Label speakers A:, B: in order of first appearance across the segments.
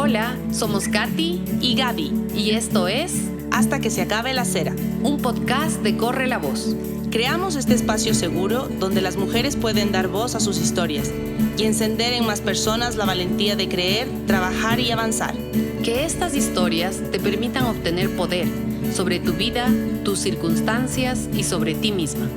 A: Hola, somos Katy
B: y Gaby.
A: y esto es
B: Hasta que se acabe la cera.
A: un podcast de Corre la Voz.
B: Creamos este espacio seguro donde las mujeres pueden dar voz a sus historias y encender en más personas la valentía de creer, trabajar y avanzar.
A: Que estas historias te permitan obtener poder sobre tu vida, tus circunstancias y sobre ti misma.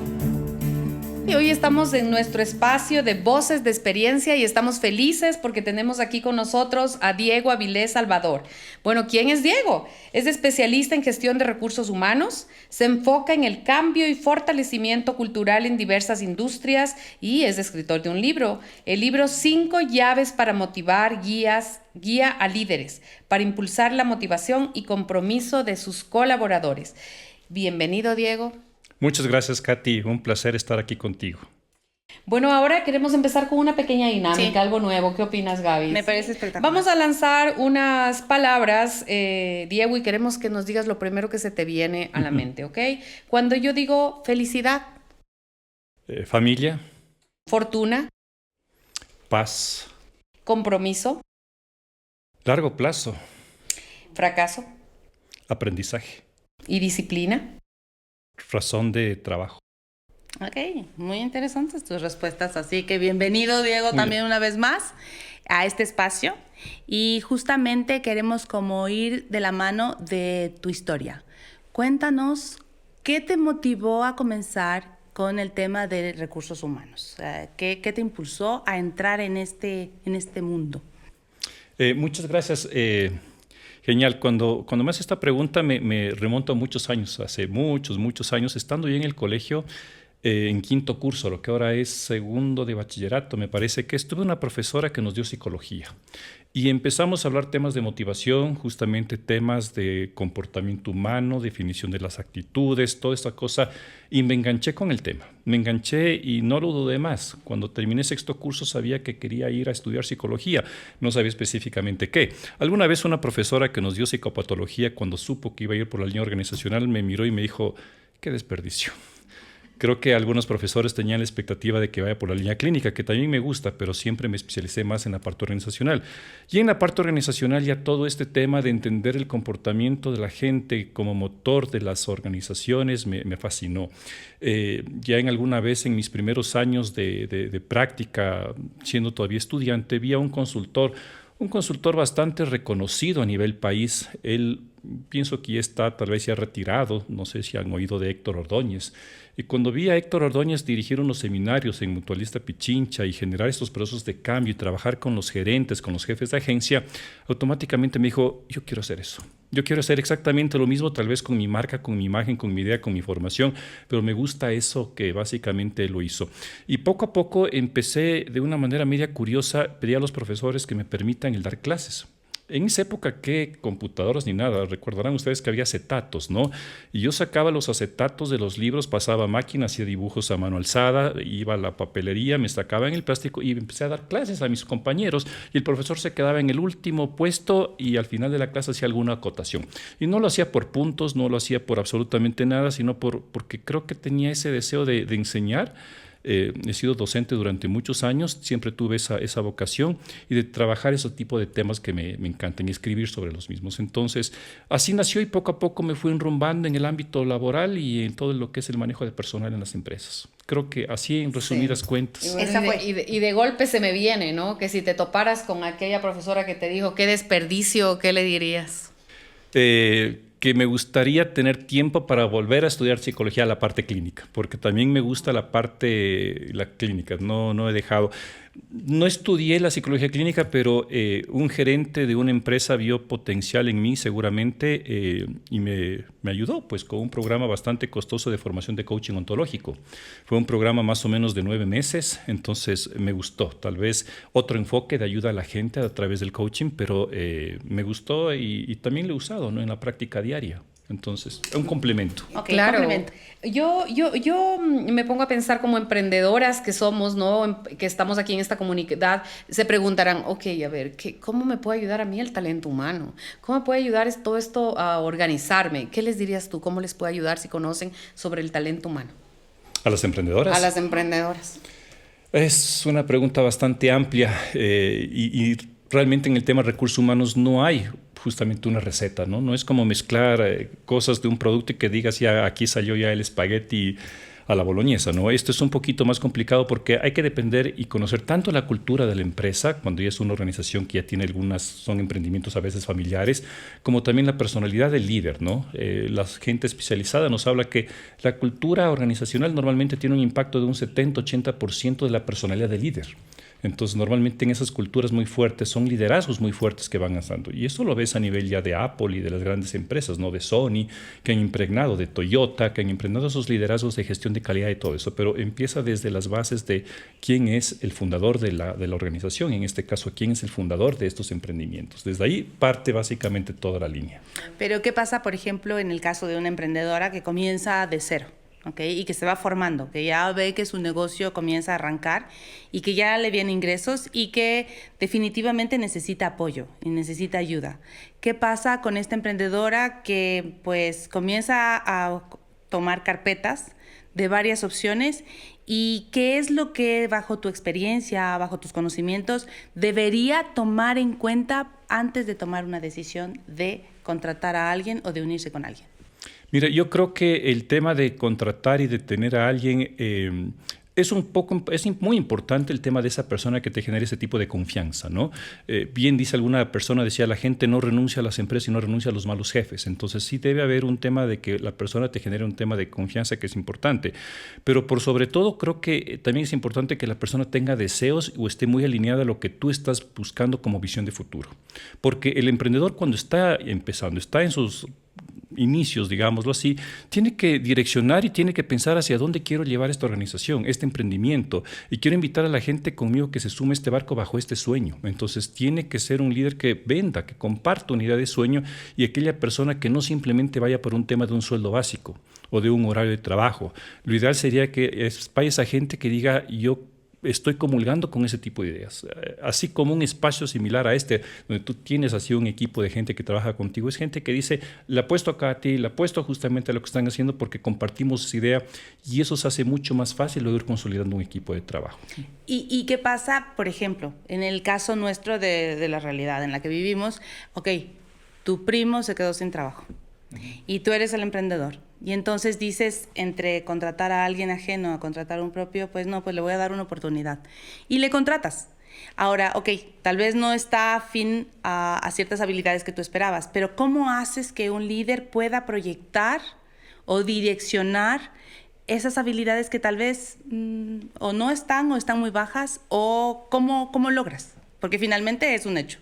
A: Y hoy estamos en nuestro espacio de Voces de Experiencia y estamos felices porque tenemos aquí con nosotros a Diego Avilés Salvador. Bueno, ¿quién es Diego? Es especialista en gestión de recursos humanos, se enfoca en el cambio y fortalecimiento cultural en diversas industrias y es escritor de un libro, el libro 5 llaves para motivar guía a líderes, para impulsar la motivación y compromiso de sus colaboradores. Bienvenido, Diego.
C: Muchas gracias, Katy. Un placer estar aquí contigo.
A: Bueno, ahora queremos empezar con una pequeña dinámica,
B: Sí.
A: algo nuevo. ¿Qué opinas, Gaby?
B: Me parece espectacular.
A: Vamos a lanzar unas palabras, Diego, y queremos que nos digas lo primero que se te viene a la mente, ¿ok? Cuando yo digo felicidad,
C: Familia,
A: fortuna,
C: paz,
A: compromiso,
C: largo plazo,
A: fracaso
C: aprendizaje,
A: y disciplina.
C: razón de trabajo.
B: Ok, muy interesantes tus respuestas, así que bienvenido, Diego,
C: Muy
B: también
C: bien.
B: una vez más a este espacio. Y justamente queremos como ir de la mano de tu historia. Cuéntanos, ¿qué te motivó a comenzar con el tema de recursos humanos? ¿Qué te impulsó a entrar en este mundo?
C: Muchas gracias. Genial. Cuando me haces esta pregunta me remonto a muchos años, hace muchos años, estando yo en el colegio, en quinto curso, lo que ahora es segundo de bachillerato, me parece que tuve una profesora que nos dio psicología y empezamos a hablar temas de motivación, justamente temas de comportamiento humano, definición de las actitudes, toda esta cosa, y me enganché con el tema. Me enganché y no lo dudé más. Cuando terminé sexto curso sabía que quería ir a estudiar psicología, no sabía específicamente qué. Alguna vez una profesora que nos dio psicopatología, cuando supo que iba a ir por la línea organizacional, me miró y me dijo, qué desperdicio. Creo que algunos profesores tenían la expectativa de que vaya por la línea clínica, que también me gusta, pero siempre me especialicé más en la parte organizacional. Y en la parte organizacional ya todo este tema de entender el comportamiento de la gente como motor de las organizaciones me fascinó. Ya en alguna vez en mis primeros años de práctica, siendo todavía estudiante, vi a un consultor bastante reconocido a nivel país. Él, pienso que ya está, tal vez ya retirado, no sé si han oído de Héctor Ordóñez. Y cuando vi a Héctor Ordóñez dirigir unos seminarios en Mutualista Pichincha y generar estos procesos de cambio y trabajar con los gerentes, con los jefes de agencia, automáticamente me dijo, yo quiero hacer eso. Yo quiero hacer exactamente lo mismo, tal vez con mi marca, con mi imagen, con mi idea, con mi formación, pero me gusta eso que básicamente lo hizo. Y poco a poco empecé de una manera media curiosa, pedí a los profesores que me permitan el dar clases. En esa época, ¿qué computadoras ni nada? Recordarán ustedes que había acetatos, ¿no? Y yo sacaba los acetatos de los libros, pasaba a máquina, hacía dibujos a mano alzada, iba a la papelería, me sacaban el plástico y empecé a dar clases a mis compañeros. Y el profesor se quedaba en el último puesto y al final de la clase hacía alguna acotación. Y no lo hacía por puntos, no lo hacía por absolutamente nada, sino porque creo que tenía ese deseo de enseñar. He sido docente durante muchos años, siempre tuve esa vocación y de trabajar ese tipo de temas que me encantan y escribir sobre los mismos. Entonces, así nació y poco a poco me fui enrumbando en el ámbito laboral y en todo lo que es el manejo de personal en las empresas. Creo que así en resumidas cuentas.
A: Y, bueno,
B: Esa fue.
A: y de golpe se me viene, ¿no? Que si te toparas con aquella profesora que te dijo, qué desperdicio, ¿qué le dirías?
C: Que me gustaría tener tiempo para volver a estudiar psicología, la parte clínica, porque también me gusta la clínica, no he dejado. No estudié la psicología clínica, pero un gerente de una empresa vio potencial en mí seguramente y me ayudó pues con un programa bastante costoso de formación de coaching ontológico. Fue un programa más o menos de 9 meses, entonces me gustó. Tal vez otro enfoque de ayuda a la gente a través del coaching, pero me gustó y también lo he usado, ¿no? En la práctica diaria. Entonces, un complemento.
B: Ok,
A: Claro,
B: complemento.
A: yo me pongo a pensar como emprendedoras que somos, ¿no? Que estamos aquí en esta comunidad, se preguntarán, ok, a ver, ¿cómo me puede ayudar a mí el talento humano? ¿Cómo me puede ayudar todo esto a organizarme? ¿Qué les dirías tú? ¿Cómo les puede ayudar si conocen sobre el talento humano?
C: ¿A las emprendedoras?
A: A las emprendedoras.
C: Es una pregunta bastante amplia y realmente en el tema de recursos humanos no hay justamente una receta, ¿no? No es como mezclar cosas de un producto y que digas, ya aquí salió ya el espagueti a la boloñesa, ¿no? Esto es un poquito más complicado porque hay que depender y conocer tanto la cultura de la empresa, cuando ya es una organización que ya tiene son emprendimientos a veces familiares, como también la personalidad del líder, ¿no? La gente especializada nos habla que la cultura organizacional normalmente tiene un impacto de un 70-80% de la personalidad del líder. Entonces, normalmente en esas culturas muy fuertes son liderazgos muy fuertes que van avanzando. Y eso lo ves a nivel ya de Apple y de las grandes empresas, ¿no? De Sony, que han impregnado, de Toyota, que han impregnado esos liderazgos de gestión de calidad y todo eso. Pero empieza desde las bases de quién es el fundador de la organización, en este caso, quién es el fundador de estos emprendimientos. Desde ahí parte básicamente toda la línea.
B: Pero, ¿qué pasa, por ejemplo, en el caso de una emprendedora que comienza de cero? ¿Okay? Y que se va formando, que ya ve que su negocio comienza a arrancar y que ya le vienen ingresos y que definitivamente necesita apoyo y necesita ayuda. ¿Qué pasa con esta emprendedora que pues comienza a tomar carpetas de varias opciones y qué es lo que bajo tu experiencia, bajo tus conocimientos, debería tomar en cuenta antes de tomar una decisión de contratar a alguien o de unirse con alguien?
C: Mira, yo creo que el tema de contratar y de tener a alguien es muy importante el tema de esa persona que te genere ese tipo de confianza, ¿no? Bien dice alguna persona, decía, la gente no renuncia a las empresas y no renuncia a los malos jefes. Entonces sí debe haber un tema de que la persona te genere un tema de confianza que es importante. Pero por sobre todo creo que también es importante que la persona tenga deseos o esté muy alineada a lo que tú estás buscando como visión de futuro. Porque el emprendedor cuando está empezando, está en sus inicios, digámoslo así, tiene que direccionar y tiene que pensar hacia dónde quiero llevar esta organización, este emprendimiento, y quiero invitar a la gente conmigo que se sume a este barco bajo este sueño. Entonces tiene que ser un líder que venda, que comparta una idea de sueño y aquella persona que no simplemente vaya por un tema de un sueldo básico o de un horario de trabajo. Lo ideal sería que vaya esa gente que diga, yo estoy comulgando con ese tipo de ideas. Así como un espacio similar a este, donde tú tienes así un equipo de gente que trabaja contigo, es gente que dice, le apuesto acá a ti, le apuesto justamente a lo que están haciendo porque compartimos esa idea y eso se hace mucho más fácil luego ir consolidando un equipo de trabajo.
B: ¿Y qué pasa, por ejemplo, en el caso nuestro de la realidad en la que vivimos? Ok, tu primo se quedó sin trabajo y tú eres el emprendedor. Y entonces dices, entre contratar a alguien ajeno a contratar un propio, pues no, pues le voy a dar una oportunidad. Y le contratas. Ahora, ok, tal vez no está afín a ciertas habilidades que tú esperabas, pero ¿cómo haces que un líder pueda proyectar o direccionar esas habilidades que tal vez o no están o están muy bajas? ¿O cómo logras? Porque finalmente es un hecho.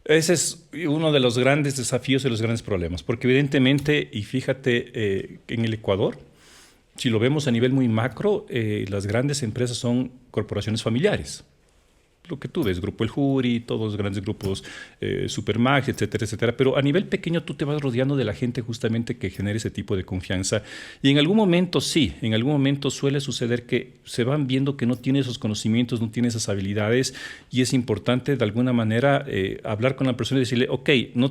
C: Ese es uno de los grandes desafíos y los grandes problemas, porque evidentemente, y fíjate, en el Ecuador, si lo vemos a nivel muy macro, las grandes empresas son corporaciones familiares. Lo que tú ves, Grupo El Juri, todos los grandes grupos, Supermax, etcétera, etcétera. Pero a nivel pequeño tú te vas rodeando de la gente justamente que genere ese tipo de confianza. Y en algún momento sí, en algún momento suele suceder que se van viendo que no tiene esos conocimientos, no tiene esas habilidades y es importante de alguna manera hablar con la persona y decirle, ok, no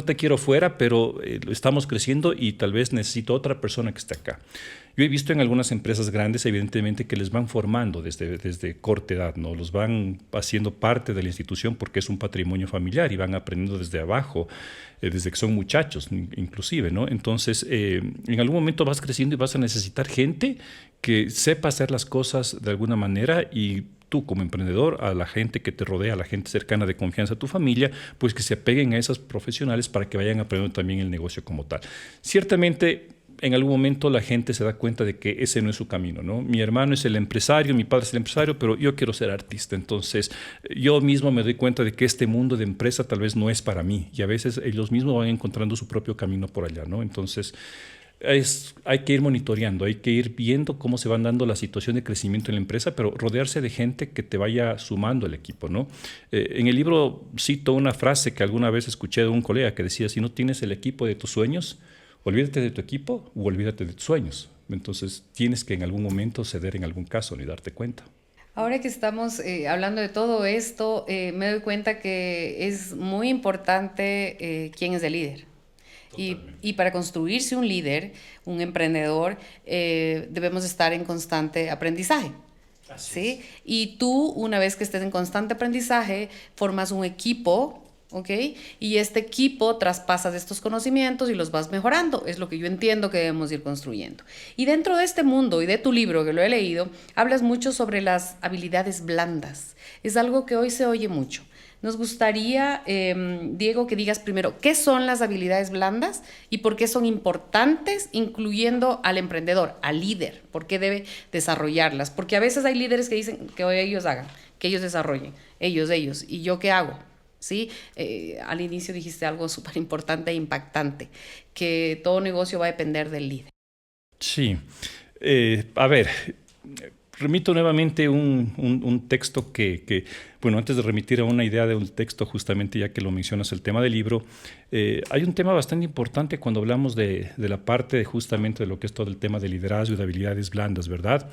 C: te quiero fuera, pero estamos creciendo y tal vez necesito otra persona que esté acá. Yo he visto en algunas empresas grandes, evidentemente, que les van formando desde corta edad, ¿no? Los van haciendo parte de la institución porque es un patrimonio familiar y van aprendiendo desde abajo, desde que son muchachos, inclusive, ¿no? Entonces, en algún momento vas creciendo y vas a necesitar gente que sepa hacer las cosas de alguna manera y tú como emprendedor, a la gente que te rodea, a la gente cercana de confianza, a tu familia, pues que se apeguen a esas profesionales para que vayan aprendiendo también el negocio como tal. Ciertamente, en algún momento la gente se da cuenta de que ese no es su camino, ¿no? Mi hermano es el empresario, mi padre es el empresario, pero yo quiero ser artista. Entonces, yo mismo me doy cuenta de que este mundo de empresa tal vez no es para mí. Y a veces ellos mismos van encontrando su propio camino por allá, ¿no? Entonces, hay que ir monitoreando, hay que ir viendo cómo se van dando la situación de crecimiento en la empresa, pero rodearse de gente que te vaya sumando el equipo, ¿no? En el libro cito una frase que alguna vez escuché de un colega que decía, si no tienes el equipo de tus sueños, olvídate de tu equipo o olvídate de tus sueños. Entonces tienes que en algún momento ceder en algún caso ni darte cuenta.
A: Ahora que estamos hablando de todo esto, me doy cuenta que es muy importante quién es el líder. Y para construirse un líder, un emprendedor, debemos estar en constante aprendizaje. ¿sí? Y tú, una vez que estés en constante aprendizaje, formas un equipo, ¿ok? Y este equipo traspasas estos conocimientos y los vas mejorando. Es lo que yo entiendo que debemos ir construyendo. Y dentro de este mundo y de tu libro, que lo he leído, hablas mucho sobre las habilidades blandas. Es algo que hoy se oye mucho. Nos gustaría, Diego, que digas primero qué son las habilidades blandas y por qué son importantes, incluyendo al emprendedor, al líder, por qué debe desarrollarlas. Porque a veces hay líderes que dicen que ellos hagan, que ellos desarrollen, ellos, ¿y yo qué hago? ¿Sí? Al inicio dijiste algo súper importante e impactante, que todo negocio va a depender del líder.
C: Sí. A ver, remito nuevamente un texto bueno, antes de remitir a una idea de un texto, justamente ya que lo mencionas, el tema del libro, hay un tema bastante importante cuando hablamos de la parte justamente de lo que es todo el tema de liderazgo y de habilidades blandas, ¿verdad?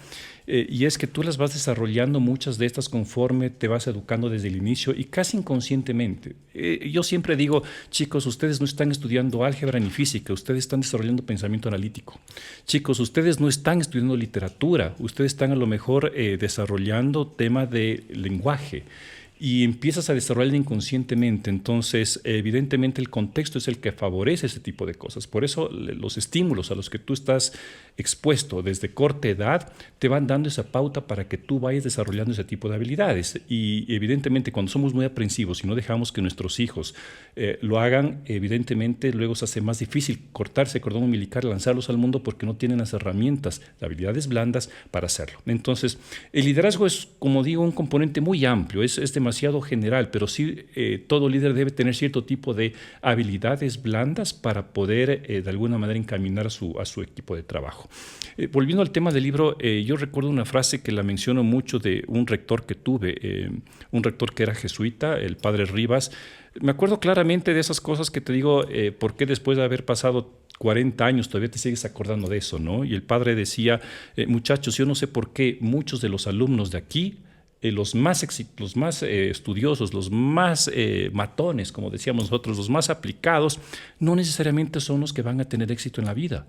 C: Y es que tú las vas desarrollando, muchas de estas, conforme te vas educando desde el inicio y casi inconscientemente. Yo siempre digo, chicos, ustedes no están estudiando álgebra ni física, ustedes están desarrollando pensamiento analítico. Chicos, ustedes no están estudiando literatura, ustedes están a lo mejor desarrollando tema de lenguaje. Y empiezas a desarrollar inconscientemente. Entonces, evidentemente, el contexto es el que favorece ese tipo de cosas. Por eso, los estímulos a los que tú estás expuesto desde corta edad te van dando esa pauta para que tú vayas desarrollando ese tipo de habilidades. Y evidentemente, cuando somos muy aprensivos y no dejamos que nuestros hijos lo hagan, evidentemente luego se hace más difícil cortarse el cordón umbilical, lanzarlos al mundo, porque no tienen las herramientas, las habilidades blandas para hacerlo. Entonces, el liderazgo es, como digo, un componente muy amplio, es demasiado general, pero sí todo líder debe tener cierto tipo de habilidades blandas para poder de alguna manera encaminar a su equipo de trabajo. Volviendo al tema del libro, yo recuerdo una frase que la menciono mucho de un rector que tuve, un rector que era jesuita, el padre Rivas. Me acuerdo claramente de esas cosas que te digo, por qué después de haber pasado 40 años todavía te sigues acordando de eso, ¿no? Y el padre decía, muchachos, yo no sé por qué muchos de los alumnos de aquí, los más estudiosos, los más matones, como decíamos nosotros, los más aplicados, no necesariamente son los que van a tener éxito en la vida.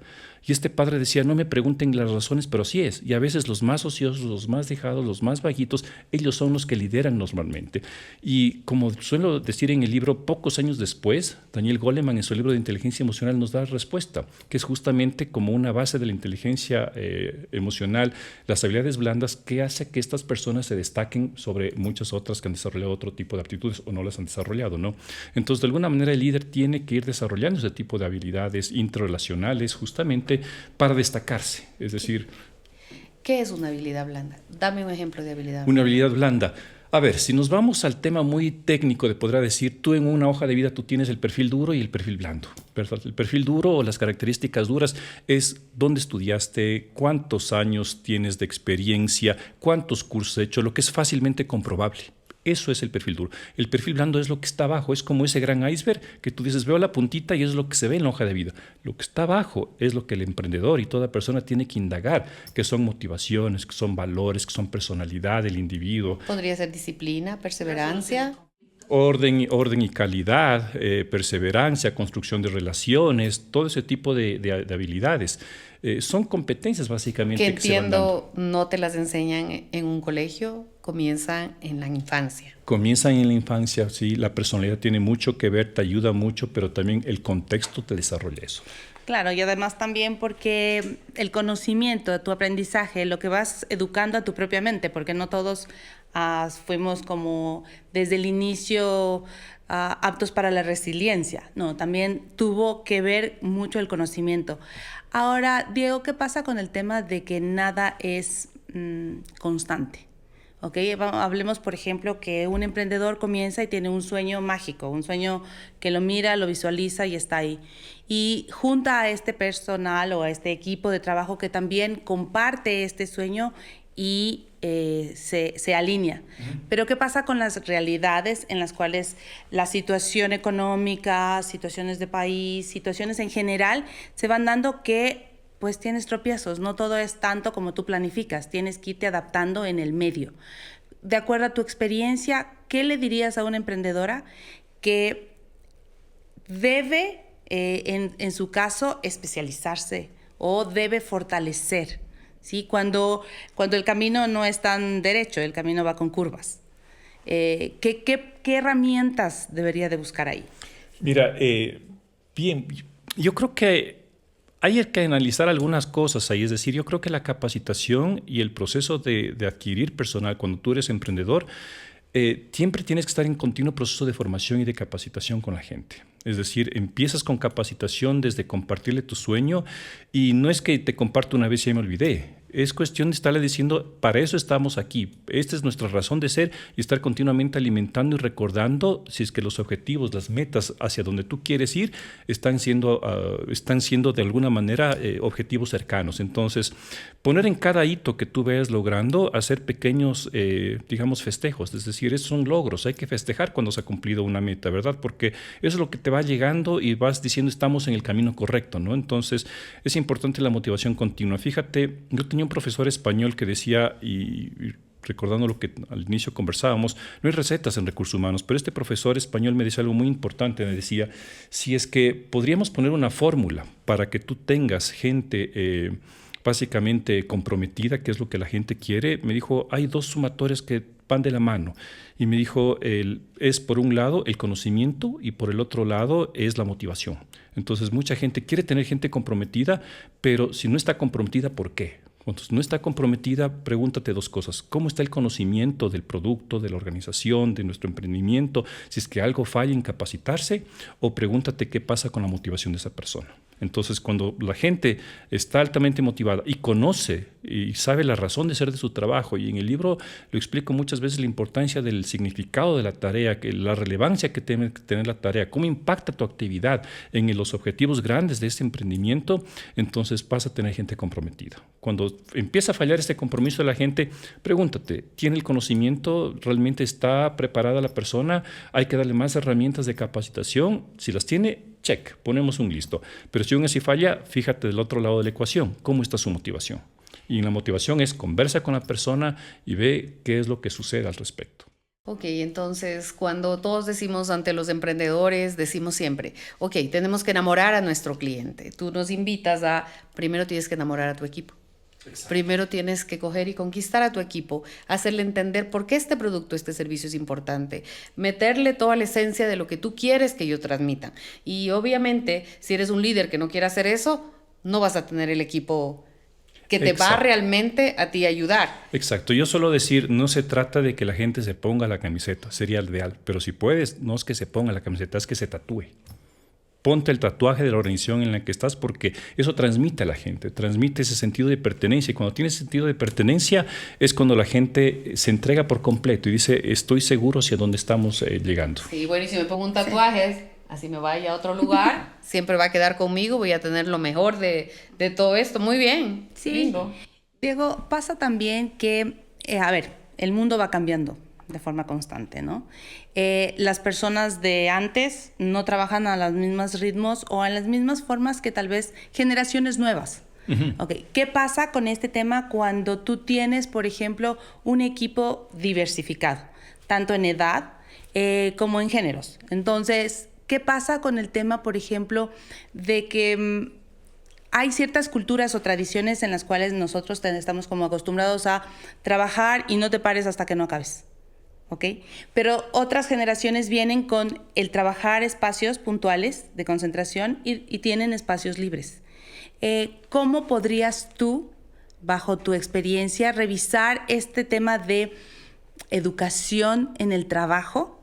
C: Y este padre decía, no me pregunten las razones, pero sí es. Y a veces los más ociosos, los más dejados, los más vaguitos, ellos son los que lideran normalmente. Y como suelo decir en el libro, pocos años después, Daniel Goleman en su libro de inteligencia emocional nos da la respuesta, que es justamente como una base de la inteligencia emocional, las habilidades blandas, que hace que estas personas se destaquen sobre muchas otras que han desarrollado otro tipo de aptitudes o no las han desarrollado, ¿no? Entonces, de alguna manera, el líder tiene que ir desarrollando ese tipo de habilidades interrelacionales justamente para destacarse. Es decir,
A: ¿qué es una habilidad blanda? Dame un ejemplo de habilidad blanda.
C: Una habilidad blanda. A ver, si nos vamos al tema muy técnico de podrá decir, tú en una hoja de vida tú tienes el perfil duro y el perfil blando, ¿verdad? El perfil duro o las características duras es dónde estudiaste, cuántos años tienes de experiencia, cuántos cursos has hecho, lo que es fácilmente comprobable. Eso es el perfil duro. El perfil blando es lo que está abajo, es como ese gran iceberg que tú dices, veo la puntita y es lo que se ve en la hoja de vida. Lo que está abajo es lo que el emprendedor y toda persona tiene que indagar, que son motivaciones, que son valores, que son personalidad del individuo.
A: Podría ser disciplina, perseverancia.
C: Orden y calidad, perseverancia, construcción de relaciones, todo ese tipo de habilidades. Son competencias básicamente
A: que
C: se
A: entiendo
C: van dando.
A: no te las enseñan en un colegio, comienzan en la infancia.
C: Comienzan en la infancia, sí, la personalidad tiene mucho que ver, te ayuda mucho, pero también el contexto te desarrolla eso.
B: Claro, y además también porque el conocimiento, tu aprendizaje, lo que vas educando a tu propia mente, porque no todos fuimos como desde el inicio aptos para la resiliencia. No, también tuvo que ver mucho el conocimiento. Ahora, Diego, ¿qué pasa con el tema de que nada es constante? ¿Okay? Hablemos, por ejemplo, que un emprendedor comienza y tiene un sueño mágico, un sueño que lo mira, lo visualiza y está ahí. Y junta a este personal o a este equipo de trabajo que también comparte este sueño y se alinea. Pero ¿qué pasa con las realidades en las cuales la situación económica, situaciones de país, situaciones en general se van dando que pues tienes tropiezos, no todo es tanto como tú planificas, tienes que irte adaptando en el medio. De acuerdo a tu experiencia, ¿qué le dirías a una emprendedora que debe, en su caso, especializarse o debe fortalecer ¿sí? Cuando el camino no es tan derecho, el camino va con curvas. ¿Qué herramientas debería de buscar ahí?
C: Mira, bien, yo creo que hay que analizar algunas cosas ahí. Es decir, yo creo que la capacitación y el proceso de adquirir personal cuando tú eres emprendedor, siempre tienes que estar en continuo proceso de formación y de capacitación con la gente. Es decir, empiezas con capacitación desde compartirle tu sueño y no es que te comparto una vez y ya me olvidé. Es cuestión de estarle diciendo, para eso estamos aquí, esta es nuestra razón de ser y estar continuamente alimentando y recordando si es que los objetivos, las metas hacia donde tú quieres ir están siendo de alguna manera objetivos cercanos. Entonces, poner en cada hito que tú vayas logrando, hacer pequeños, digamos, festejos. Es decir, esos son logros, hay que festejar cuando se ha cumplido una meta, ¿verdad? Porque eso es lo que te va llegando y vas diciendo estamos en el camino correcto, ¿no? Entonces, es importante la motivación continua. Fíjate, yo tenía un profesor español que decía, y recordando lo que al inicio conversábamos, no hay recetas en recursos humanos, pero este profesor español me decía algo muy importante, me decía, si es que podríamos poner una fórmula para que tú tengas gente básicamente comprometida, que es lo que la gente quiere, me dijo, hay dos sumatorios que van de la mano. Y me dijo, es por un lado el conocimiento y por el otro lado es la motivación. Entonces mucha gente quiere tener gente comprometida, pero si no está comprometida, ¿por qué? Cuando no está comprometida, pregúntate dos cosas. ¿Cómo está el conocimiento del producto, de la organización, de nuestro emprendimiento? Si es que algo falla en capacitarse, o pregúntate qué pasa con la motivación de esa persona. Entonces, cuando la gente está altamente motivada y conoce y sabe la razón de ser de su trabajo, y en el libro lo explico muchas veces la importancia del significado de la tarea, la relevancia que tiene que tener la tarea, cómo impacta tu actividad en los objetivos grandes de este emprendimiento, entonces vas a tener gente comprometida. Cuando empieza a fallar este compromiso de la gente, pregúntate, ¿tiene el conocimiento? ¿Realmente está preparada la persona? ¿Hay que darle más herramientas de capacitación? Si las tiene, check, ponemos un listo. Pero si aún así falla, fíjate del otro lado de la ecuación, ¿cómo está su motivación? Y la motivación es conversa con la persona y ve qué es lo que sucede al respecto.
A: Ok, entonces cuando todos decimos ante los emprendedores, decimos siempre, ok, tenemos que enamorar a nuestro cliente. Tú nos invitas a, primero tienes que enamorar a tu equipo. Exacto. Primero tienes que coger y conquistar a tu equipo, hacerle entender por qué este producto, este servicio es importante, meterle toda la esencia de lo que tú quieres que ellos transmitan. Y obviamente, si eres un líder que no quiere hacer eso, no vas a tener el equipo que te va realmente a ti a ayudar.
C: Exacto. Yo suelo decir, no se trata de que la gente se ponga la camiseta, sería el ideal, pero si puedes, no es que se ponga la camiseta, es que se tatúe. Ponte el tatuaje de la organización en la que estás porque eso transmite a la gente, transmite ese sentido de pertenencia. Y cuando tienes sentido de pertenencia es cuando la gente se entrega por completo y dice, estoy seguro hacia dónde estamos llegando.
A: Sí, bueno, y si me pongo un tatuaje, así me vaya a otro lugar, siempre va a quedar conmigo, voy a tener lo mejor de todo esto. Muy bien.
B: Sí.
A: Lindo.
B: Diego, pasa también que, el mundo va cambiando de forma constante, ¿no? Las personas de antes no trabajan a los mismos ritmos o en las mismas formas que tal vez generaciones nuevas. Uh-huh. Okay. ¿Qué pasa con este tema cuando tú tienes, por ejemplo, un equipo diversificado, tanto en edad como en géneros? Entonces, ¿qué pasa con el tema, por ejemplo, de que hay ciertas culturas o tradiciones en las cuales nosotros estamos como acostumbrados a trabajar y no te pares hasta que no acabes? ¿Okay? Pero otras generaciones vienen con el trabajar espacios puntuales de concentración y tienen espacios libres. ¿Cómo podrías tú, bajo tu experiencia, revisar este tema de educación en el trabajo,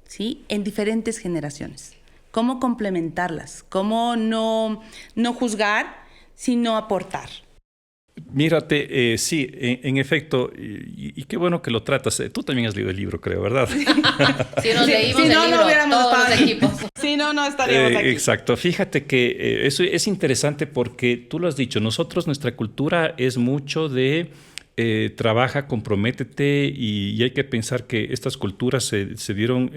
B: ¿sí?, en diferentes generaciones? ¿Cómo complementarlas? ¿Cómo no juzgar, sino aportar?
C: Mírate, sí, en efecto, y qué bueno que lo tratas. Tú también has leído el libro, creo, ¿verdad?
A: Si nos leímos el libro, no hubiéramos todos los equipos.
B: Si no estaríamos aquí.
C: Exacto. Fíjate que eso es interesante porque tú lo has dicho. Nosotros, nuestra cultura es mucho de trabaja, comprométete y hay que pensar que estas culturas se dieron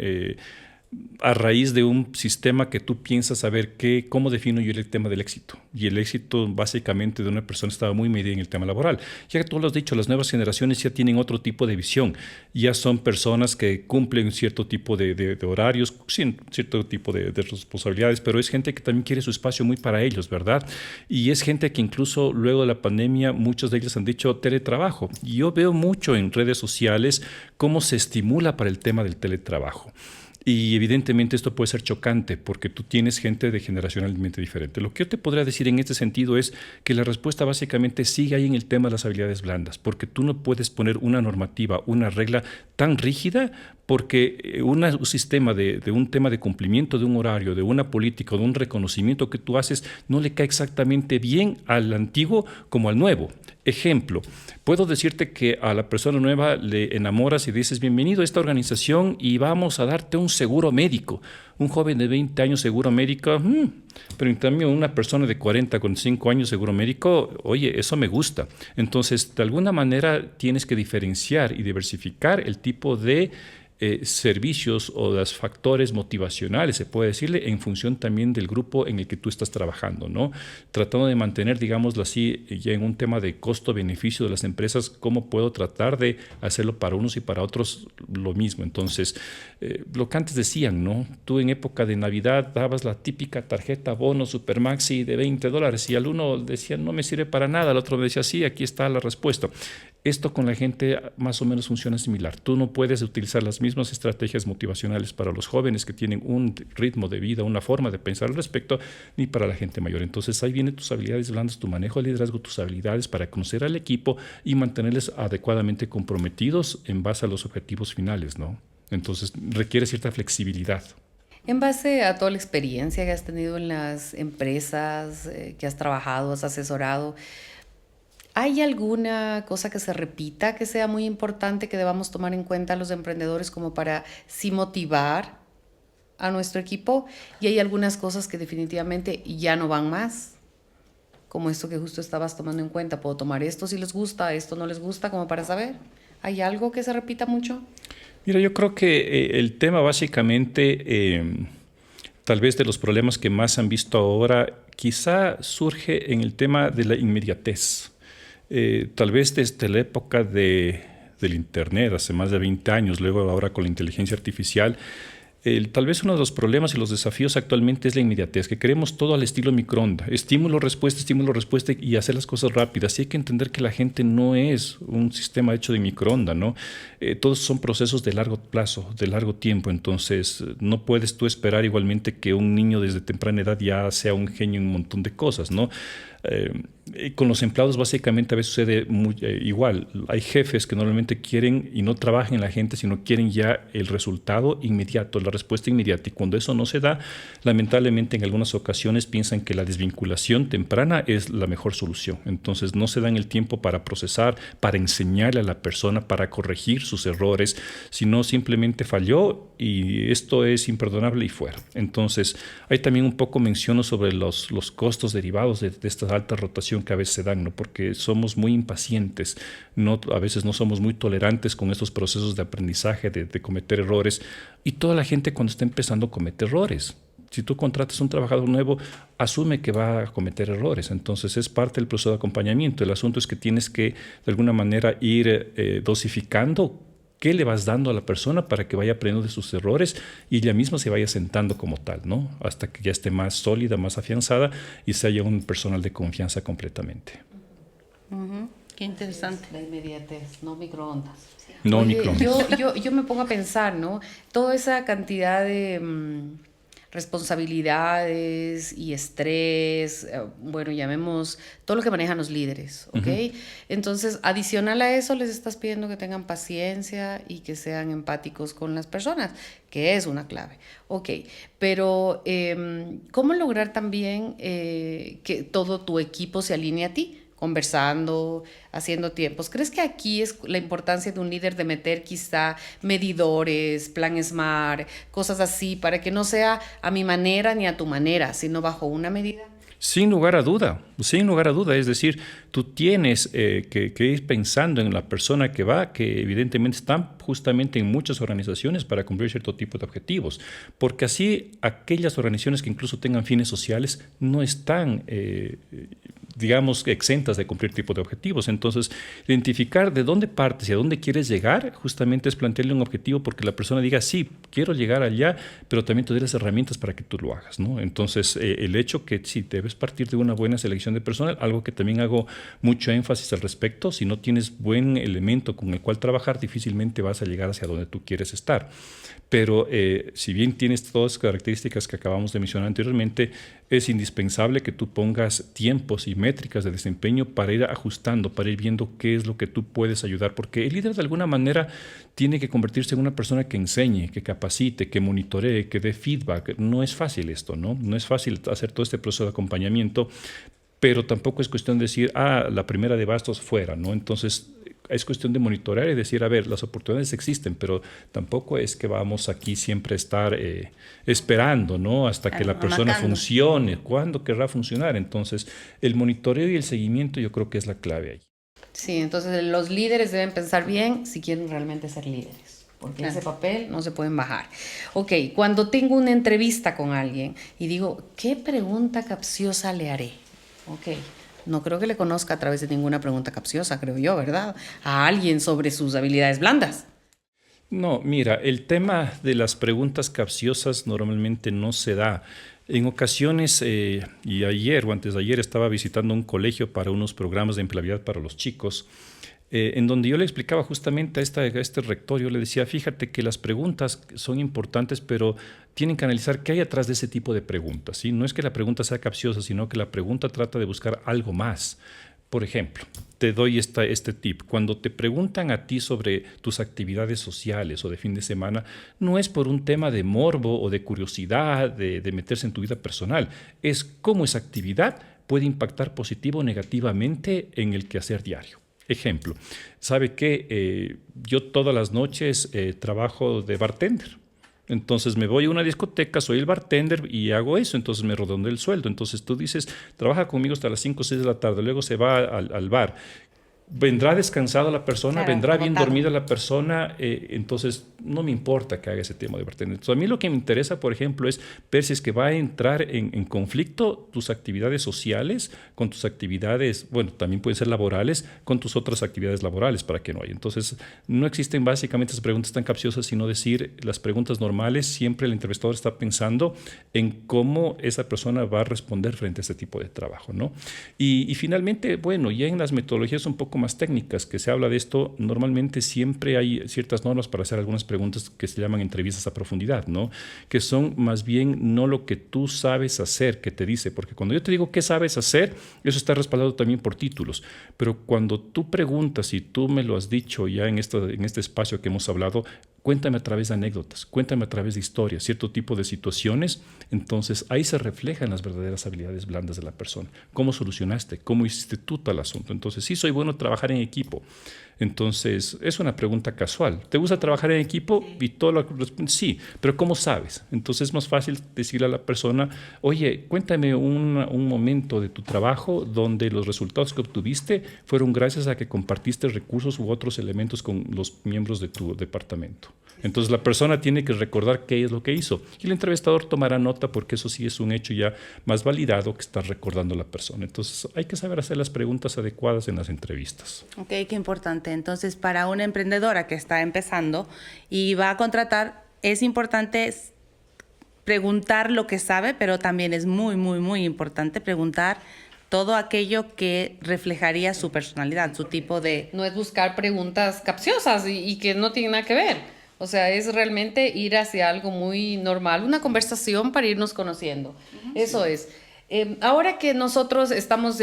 C: a raíz de un sistema que tú piensas saber cómo defino yo el tema del éxito. Y el éxito básicamente de una persona estaba muy medida en el tema laboral. Ya que tú lo has dicho, las nuevas generaciones ya tienen otro tipo de visión. Ya son personas que cumplen cierto tipo de horarios, cierto tipo de responsabilidades, pero es gente que también quiere su espacio muy para ellos, ¿verdad? Y es gente que incluso luego de la pandemia, muchos de ellos han dicho teletrabajo. Y yo veo mucho en redes sociales cómo se estimula para el tema del teletrabajo. Y evidentemente esto puede ser chocante porque tú tienes gente de generacionalmente diferente. Lo que yo te podría decir en este sentido es que la respuesta básicamente sigue ahí en el tema de las habilidades blandas, porque tú no puedes poner una normativa, una regla tan rígida porque un sistema de un tema de cumplimiento de un horario, de una política, de un reconocimiento que tú haces, no le cae exactamente bien al antiguo como al nuevo. Ejemplo, puedo decirte que a la persona nueva le enamoras y dices bienvenido a esta organización y vamos a darte un seguro médico. Un joven de 20 años seguro médico, pero en cambio una persona de 40 con 5 años seguro médico, oye, eso me gusta. Entonces, de alguna manera tienes que diferenciar y diversificar el tipo de servicios o los factores motivacionales, se puede decirle, en función también del grupo en el que tú estás trabajando, ¿no? Tratando de mantener, digámoslo así, ya en un tema de costo-beneficio de las empresas, cómo puedo tratar de hacerlo para unos y para otros lo mismo. Entonces, lo que antes decían, ¿no? Tú en época de Navidad dabas la típica tarjeta bono Supermaxi de $20 y al uno decía, no me sirve para nada, al otro me decía, sí, aquí está la respuesta. Esto con la gente más o menos funciona similar. Tú no puedes utilizar las mismas estrategias motivacionales para los jóvenes que tienen un ritmo de vida, una forma de pensar al respecto, ni para la gente mayor. Entonces ahí vienen tus habilidades blandas, tu manejo de liderazgo, tus habilidades para conocer al equipo y mantenerles adecuadamente comprometidos en base a los objetivos finales, ¿no? Entonces requiere cierta flexibilidad.
A: En base a toda la experiencia que has tenido en las empresas que has trabajado, has asesorado, ¿hay alguna cosa que se repita, que sea muy importante, que debamos tomar en cuenta los emprendedores como para sí motivar a nuestro equipo? Y hay algunas cosas que definitivamente ya no van más, como esto que justo estabas tomando en cuenta. ¿Puedo tomar esto si les gusta, esto no les gusta, como para saber? ¿Hay algo que se repita mucho?
C: Mira, yo creo que el tema básicamente, tal vez de los problemas que más han visto ahora, quizá surge en el tema de la inmediatez. Tal vez desde la época del Internet, hace más de 20 años, luego ahora con la inteligencia artificial, tal vez uno de los problemas y los desafíos actualmente es la inmediatez, que queremos todo al estilo microondas, estímulo, respuesta y hacer las cosas rápidas. Y hay que entender que la gente no es un sistema hecho de microondas, ¿no? Todos son procesos de largo plazo, de largo tiempo. Entonces, no puedes tú esperar igualmente que un niño desde temprana edad ya sea un genio en un montón de cosas, ¿no? Con los empleados básicamente a veces sucede igual. Hay jefes que normalmente quieren y no trabajan en la gente, sino quieren ya el resultado inmediato, la respuesta inmediata. Y cuando eso no se da, lamentablemente en algunas ocasiones piensan que la desvinculación temprana es la mejor solución. Entonces no se dan el tiempo para procesar, para enseñarle a la persona, para corregir sus errores, sino simplemente falló y esto es imperdonable y fuera. Entonces hay también un poco menciono sobre los costos derivados de esta alta rotación que a veces se dan, ¿no? Porque somos muy impacientes, a veces no somos muy tolerantes con estos procesos de aprendizaje, de cometer errores, y toda la gente cuando está empezando comete errores. Si tú contratas a un trabajador nuevo, asume que va a cometer errores. Entonces es parte del proceso de acompañamiento. El asunto es que tienes que de alguna manera ir dosificando qué le vas dando a la persona para que vaya aprendiendo de sus errores y ella misma se vaya sentando como tal, ¿no? Hasta que ya esté más sólida, más afianzada y se haya un personal de confianza completamente.
B: Qué interesante.
A: La inmediatez, no microondas.
C: No
A: Oye,
C: microondas.
A: yo me pongo a pensar, ¿no? Toda esa cantidad de responsabilidades y estrés, bueno, llamemos todo lo que manejan los líderes, ¿ok? Uh-huh. Entonces, adicional a eso, les estás pidiendo que tengan paciencia y que sean empáticos con las personas, que es una clave, ok. Pero, ¿cómo lograr también que todo tu equipo se alinee a ti? Conversando, haciendo tiempos. ¿Crees que aquí es la importancia de un líder de meter quizá medidores, plan SMART, cosas así, para que no sea a mi manera ni a tu manera, sino bajo una medida?
C: Sin lugar a duda, sin lugar a duda. Es decir, tú tienes que ir pensando en la persona que va, que evidentemente están justamente en muchas organizaciones para cumplir cierto tipo de objetivos, porque así aquellas organizaciones que incluso tengan fines sociales no están, digamos, exentas de cumplir tipo de objetivos. Entonces, identificar de dónde partes y a dónde quieres llegar, justamente es plantearle un objetivo porque la persona diga, sí, quiero llegar allá, pero también te doy las herramientas para que tú lo hagas, ¿no? Entonces, el hecho que sí, debes partir de una buena selección de personal, algo que también hago mucho énfasis al respecto. Si no tienes buen elemento con el cual trabajar, difícilmente vas a llegar hacia donde tú quieres estar. Pero si bien tienes todas las características que acabamos de mencionar anteriormente, es indispensable que tú pongas tiempos y métricas de desempeño para ir ajustando, para ir viendo qué es lo que tú puedes ayudar, porque el líder de alguna manera tiene que convertirse en una persona que enseñe, que capacite, que monitoree, que dé feedback. No es fácil esto, ¿no? No es fácil hacer todo este proceso de acompañamiento, pero tampoco es cuestión de decir, la primera de bastos fuera, ¿no? Entonces, es cuestión de monitorear y decir, a ver, las oportunidades existen, pero tampoco es que vamos aquí siempre a estar esperando, ¿no? Hasta que la persona funcione. ¿Cuándo querrá funcionar? Entonces, el monitoreo y el seguimiento yo creo que es la clave ahí.
A: Sí, entonces los líderes deben pensar bien si quieren realmente ser líderes, porque ese papel no se pueden bajar. Ok, cuando tengo una entrevista con alguien y digo, ¿qué pregunta capciosa le haré? Ok, no creo que le conozca a través de ninguna pregunta capciosa, creo yo, ¿verdad? A alguien sobre sus habilidades blandas.
C: No, mira, el tema de las preguntas capciosas normalmente no se da. En ocasiones, y ayer o antes de ayer estaba visitando un colegio para unos programas de empleabilidad para los chicos, en donde yo le explicaba justamente a este rector, yo le decía, fíjate que las preguntas son importantes, pero tienen que analizar qué hay atrás de ese tipo de preguntas, ¿sí? No es que la pregunta sea capciosa, sino que la pregunta trata de buscar algo más. Por ejemplo, te doy este tip. Cuando te preguntan a ti sobre tus actividades sociales o de fin de semana, no es por un tema de morbo o de curiosidad, de meterse en tu vida personal. Es cómo esa actividad puede impactar positivo o negativamente en el quehacer diario. Ejemplo, ¿sabe qué? Yo todas las noches trabajo de bartender. Entonces me voy a una discoteca, soy el bartender y hago eso, entonces me redondeo el sueldo. Entonces tú dices, trabaja conmigo hasta las 5 o 6 de la tarde, luego se va al bar. Vendrá descansada la persona, claro, vendrá bien dormida la persona, entonces no me importa que haga ese tema de bartender. Entonces a mí lo que me interesa, por ejemplo, es ver si es que va a entrar en conflicto tus actividades sociales con tus actividades, bueno, también pueden ser laborales, con tus otras actividades laborales para que no haya. Entonces no existen básicamente esas preguntas tan capciosas, sino decir las preguntas normales. Siempre el entrevistador está pensando en cómo esa persona va a responder frente a este tipo de trabajo, ¿no? Y finalmente, bueno, ya en las metodologías un poco más técnicas que se habla de esto, normalmente siempre hay ciertas normas para hacer algunas preguntas que se llaman entrevistas a profundidad, ¿no? Que son más bien no lo que tú sabes hacer, que te dice, porque cuando yo te digo qué sabes hacer, eso está respaldado también por títulos, pero cuando tú preguntas y tú me lo has dicho ya en este espacio que hemos hablado, cuéntame a través de anécdotas, cuéntame a través de historias, cierto tipo de situaciones, entonces ahí se reflejan las verdaderas habilidades blandas de la persona. ¿Cómo solucionaste? ¿Cómo hiciste tú tal asunto? Entonces, sí soy bueno trabajar en equipo. Entonces, es una pregunta casual. ¿Te gusta trabajar en equipo? Y todo lo responde, sí, pero ¿cómo sabes? Entonces es más fácil decirle a la persona, oye, cuéntame un momento de tu trabajo donde los resultados que obtuviste fueron gracias a que compartiste recursos u otros elementos con los miembros de tu departamento. Entonces la persona tiene que recordar qué es lo que hizo y el entrevistador tomará nota porque eso sí es un hecho ya más validado que está recordando la persona. Entonces hay que saber hacer las preguntas adecuadas en las entrevistas.
B: Ok, qué importante. Entonces para una emprendedora que está empezando y va a contratar, es importante preguntar lo que sabe, pero también es muy, muy, muy importante preguntar todo aquello que reflejaría su personalidad, su tipo de...
A: No es buscar preguntas capciosas y que no tienen nada que ver. O sea, es realmente ir hacia algo muy normal, una conversación para irnos conociendo. Eso es. Ahora que nosotros estamos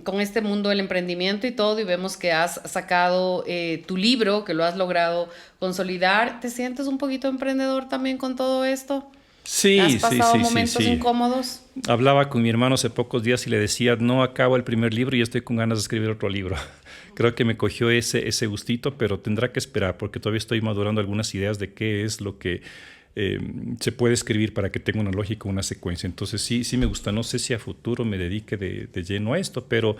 A: con este mundo del emprendimiento y todo, y vemos que has sacado tu libro, que lo has logrado consolidar, ¿te sientes un poquito emprendedor también con todo esto?
C: Sí,
A: ¿Has pasado
C: sí,
A: momentos incómodos?
C: Hablaba con mi hermano hace pocos días y le decía, no acabo el primer libro y estoy con ganas de escribir otro libro. Creo que me cogió ese gustito, pero tendrá que esperar porque todavía estoy madurando algunas ideas de qué es lo que se puede escribir para que tenga una lógica, una secuencia. Entonces sí me gusta. No sé si a futuro me dedique de lleno a esto, pero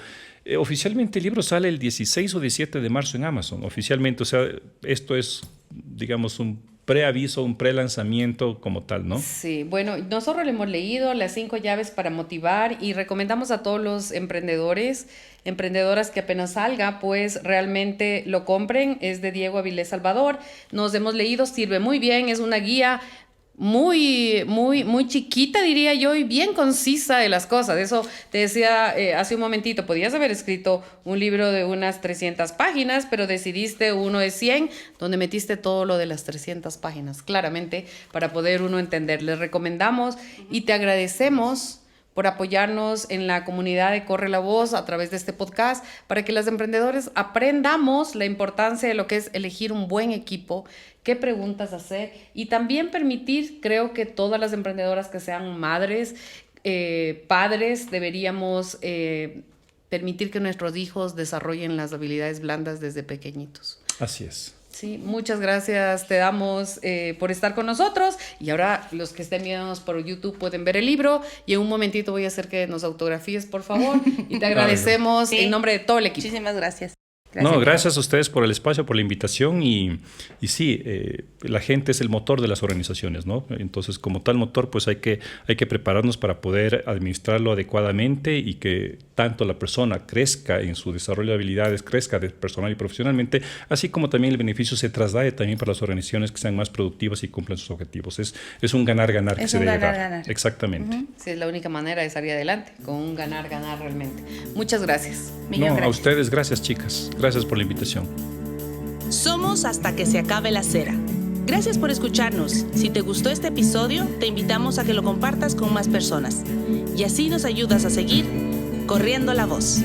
C: oficialmente el libro sale el 16 o 17 de marzo en Amazon. Oficialmente, o sea, esto es, digamos, un preaviso, un prelanzamiento como tal, ¿no?
A: Sí, bueno, nosotros lo hemos leído, Las 5 llaves para motivar, y recomendamos a todos los emprendedores, emprendedoras que apenas salga, pues realmente lo compren. Es de Diego Avilés Salvador. Nos hemos leído, sirve muy bien, es una guía muy chiquita, diría yo, y bien concisa de las cosas. Eso te decía hace un momentito, podías haber escrito un libro de unas 300 páginas, pero decidiste uno de 100, donde metiste todo lo de las 300 páginas, claramente, para poder uno entender. Les recomendamos y te agradecemos por apoyarnos en la comunidad de Corre la Voz a través de este podcast, para que los emprendedores aprendamos la importancia de lo que es elegir un buen equipo, qué preguntas hacer, y también permitir, creo que todas las emprendedoras que sean madres, padres, deberíamos permitir que nuestros hijos desarrollen las habilidades blandas desde pequeñitos.
C: Así es.
A: Sí, muchas gracias te damos por estar con nosotros, y ahora los que estén viéndonos por YouTube pueden ver el libro, y en un momentito voy a hacer que nos autografíes, por favor, y te agradecemos en nombre de todo el equipo.
B: Muchísimas gracias.
C: Gracias a ustedes por el espacio, por la invitación, y sí, la gente es el motor de las organizaciones, ¿no? Entonces, como tal motor, pues hay que prepararnos para poder administrarlo adecuadamente y que tanto la persona crezca en su desarrollo de habilidades, crezca personal y profesionalmente, así como también el beneficio se traslade también para las organizaciones que sean más productivas y cumplan sus objetivos. Es un ganar-ganar que se debe dar. Exactamente.
A: Sí, es la única manera de salir adelante, con un ganar-ganar realmente. Muchas gracias.
C: A ustedes, gracias, chicas. Gracias por la invitación.
B: Somos Hasta que se acabe la cera. Gracias por escucharnos. Si te gustó este episodio, te invitamos a que lo compartas con más personas. Y así nos ayudas a seguir corriendo la voz.